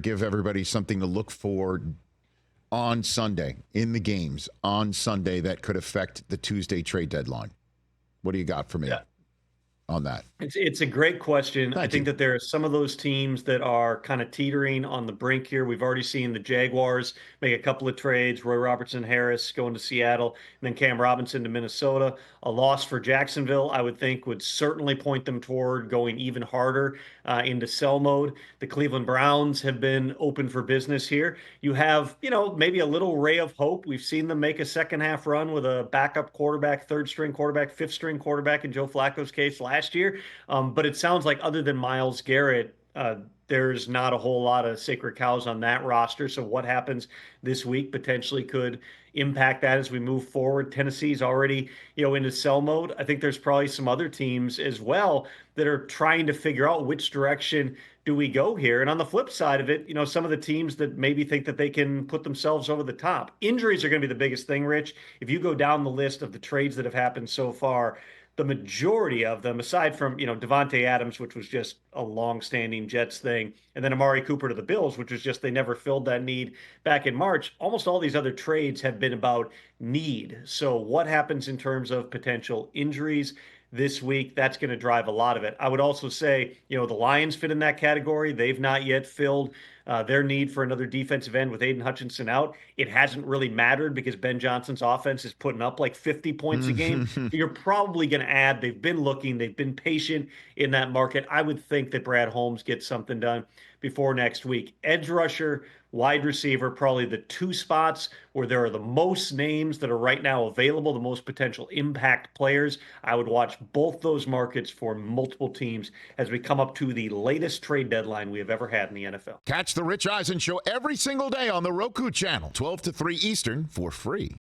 give everybody something to look for on Sunday, in the games on Sunday that could affect the Tuesday trade deadline? What do you got for me on that? It's a great question. Thank I think you. that there are some of those teams that are kind of teetering on the brink here. We've already seen the Jaguars make a couple of trades, Roy Robertson Harris going to Seattle, and then Cam Robinson to Minnesota. A loss for Jacksonville, I would think, would certainly point them toward going even harder into sell mode. The Cleveland Browns have been open for business here. You have, maybe a little ray of hope. We've seen them make a second half run with a backup quarterback, third string quarterback, fifth string quarterback in Joe Flacco's case last year. But it sounds like other than Myles Garrett, there's not a whole lot of sacred cows on that roster. So what happens this week potentially could impact that as we move forward. Tennessee's already, into sell mode. I think there's probably some other teams as well that are trying to figure out which direction do we go here. And on the flip side of it, some of the teams that maybe think that they can put themselves over the top. Injuries are going to be the biggest thing, Rich. If you go down the list of the trades that have happened so far, the majority of them, aside from, Devontae Adams, which was just a long-standing Jets thing, and then Amari Cooper to the Bills, which was just they never filled that need back in March. Almost all these other trades have been about need. So what happens in terms of potential injuries this week? That's going to drive a lot of it. I would also say, the Lions fit in that category. They've not yet filled their need for another defensive end with Aiden Hutchinson out. It hasn't really mattered because Ben Johnson's offense is putting up like 50 points a game. You're probably going to add. They've been looking. They've been patient in that market. I would think that Brad Holmes gets something done before next week. Edge rusher, wide receiver, probably the two spots where there are the most names that are right now available, the most potential impact players. I would watch both those markets for multiple teams as we come up to the latest trade deadline we have ever had in the NFL. Catch the Rich Eisen Show every single day on the Roku Channel, 12 to 3 Eastern, for free.